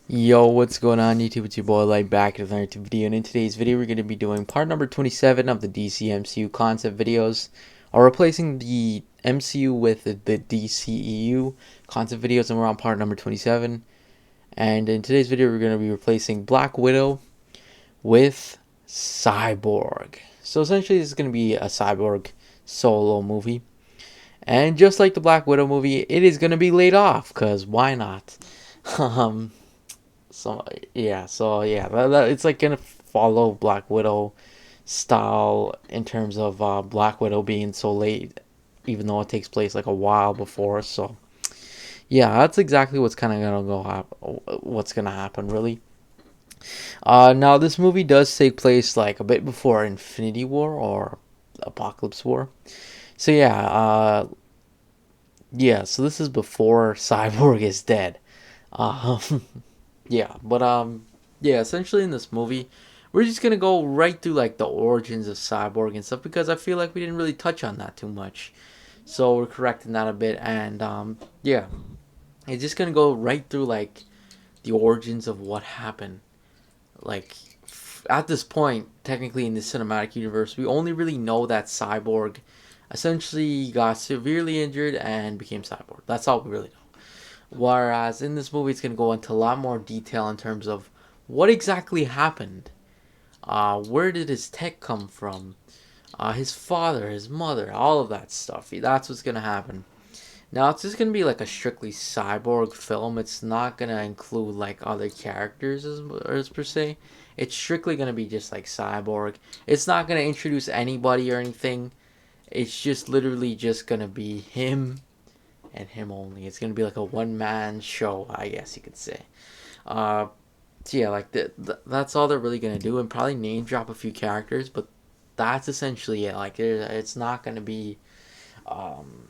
Yo, what's going on YouTube? It's your boy Light back with another video, and in today's video we're going to be doing part number 27 of the DCMCU concept videos, or replacing the MCU with the dceu concept videos, and we're on part number 27. And in today's video we're going to be replacing Black Widow with Cyborg. So essentially this is going to be a Cyborg solo movie, and just like the Black Widow movie, it is going to be laid off, because why not? um it's like gonna follow Black Widow style in terms of Black Widow being so late, even though it takes place like a while before. So yeah, that's exactly what's kind of gonna what's gonna happen really. Now this movie does take place like a bit before Infinity War or Apocalypse War. So so this is before Cyborg is dead. Um, Yeah, but yeah, essentially in this movie, we're just gonna go right through like the origins of Cyborg and stuff because I feel like we didn't really touch on that too much. So we're correcting that a bit, and yeah, it's just gonna go right through like the origins of what happened. Like at this point, technically in the cinematic universe, we only really know that Cyborg essentially got severely injured and became Cyborg. That's all we really know. Whereas in this movie, it's going to go into a lot more detail in terms of what exactly happened. Where did his tech come from? His father, his mother, all of that stuff. That's what's going to happen. Now, it's just going to be like a strictly cyborg film. It's not going to include like other characters as per se. It's strictly going to be just like cyborg. It's not going to introduce anybody or anything. It's just literally just going to be him and him only. It's gonna be like a one man show, I guess you could say. Uh, so yeah, like that's all they're really gonna do, and probably name drop a few characters, but that's essentially it. Like it's not gonna be, um,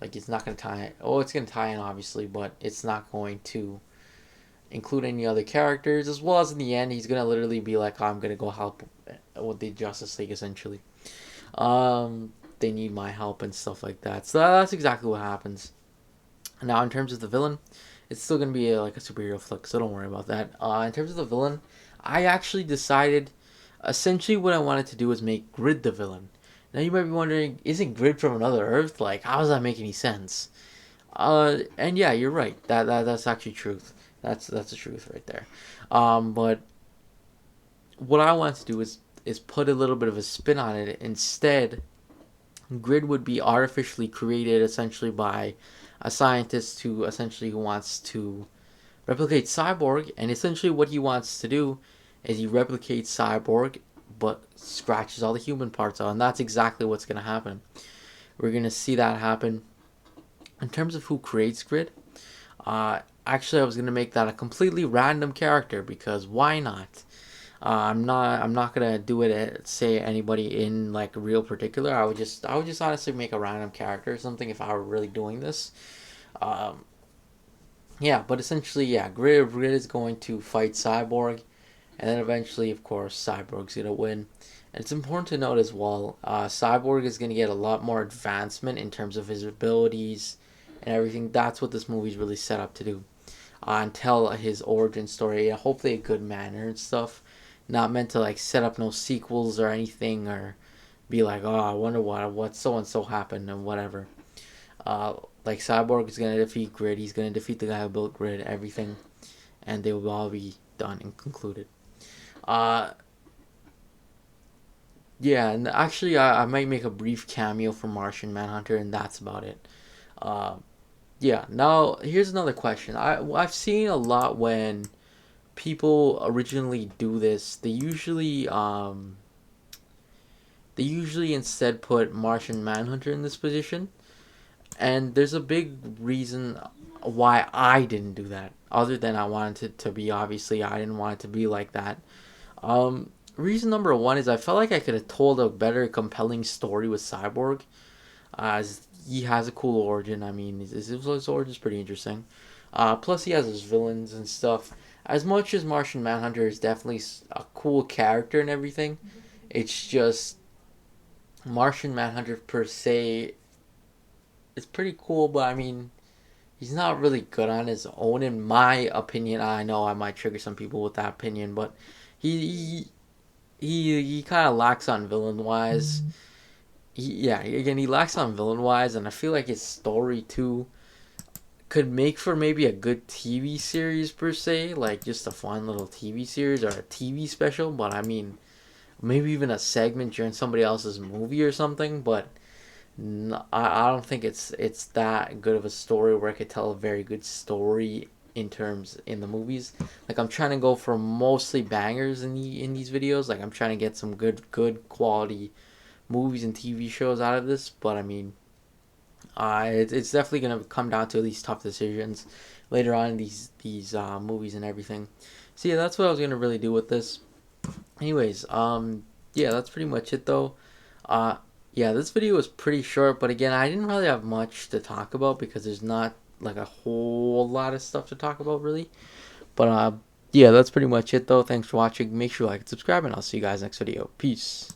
like it's not gonna tie. Oh, it's gonna tie in obviously, but it's not going to include any other characters. As well as in the end, he's gonna literally be like, "I'm gonna go help with the Justice League," essentially. They need my help and stuff like that. So that's exactly what happens. Now, in terms of the villain, it's still gonna be like a superhero flick, so don't worry about that. In terms of the villain, I actually decided essentially what I wanted to do was make Grid the villain. Now you might be wondering, isn't Grid from another Earth? Like, how does that make any sense? And yeah, you're right. That's actually truth. That's the truth right there. But what I wanted to do is put a little bit of a spin on it. Instead, Grid would be artificially created essentially by a scientist who wants to replicate Cyborg, and essentially what he wants to do is he replicates Cyborg but scratches all the human parts out, and that's exactly what's going to happen. We're going to see that happen. In terms of who creates Grid, actually I was going to make that a completely random character because why not? I'm not gonna do it at, say anybody in like real particular. I would just honestly make a random character or something if I were really doing this. Um, yeah, but essentially, yeah, Grid is going to fight Cyborg, and then eventually, of course, Cyborg's gonna win. And it's important to note as well, Cyborg is gonna get a lot more advancement in terms of his abilities and everything. That's what this movie's really set up to do. And tell his origin story in hopefully a good manner and stuff. Not meant to like set up no sequels or anything or be like, oh, I wonder what so and so happened and whatever. Uh, like Cyborg is gonna defeat Grid. He's gonna defeat the guy who built Grid. Everything, and they will all be done and concluded. Uh, yeah, and actually, I might make a brief cameo for Martian Manhunter, and that's about it. Uh, yeah. Now here's another question. I've seen a lot when people originally do this. They usually instead put Martian Manhunter in this position, and there's a big reason why I didn't do that. Other than I wanted it to be obviously I didn't want it to be like that. Reason number one is I felt like I could have told a better, compelling story with Cyborg, as he has a cool origin. I mean, his origin is pretty interesting. Plus, he has his villains and stuff. As much as Martian Manhunter is definitely a cool character and everything, it's just Martian Manhunter per se is pretty cool. But I mean, he's not really good on his own, in my opinion. I know I might trigger some people with that opinion, but he he kind of lacks on villain wise. Yeah, again, he lacks on villain wise, and I feel like his story too could make for maybe a good TV series per se, like just a fun little TV series or a TV special. But I mean, maybe even a segment during somebody else's movie or something. But I don't think it's that good of a story where I could tell a very good story in terms in the movies. Like I'm trying to go for mostly bangers in these videos. Like I'm trying to get some good quality movies and TV shows out of this. But I mean, it's definitely gonna come down to these tough decisions later on in these movies and everything. So yeah, that's what I was gonna really do with this. Anyways, yeah, that's pretty much it though. Uh, yeah, this video was pretty short, but again, I didn't really have much to talk about because there's not like a whole lot of stuff to talk about really. But yeah, that's pretty much it though. Thanks for watching. Make sure you like and subscribe, and I'll see you guys next video. Peace.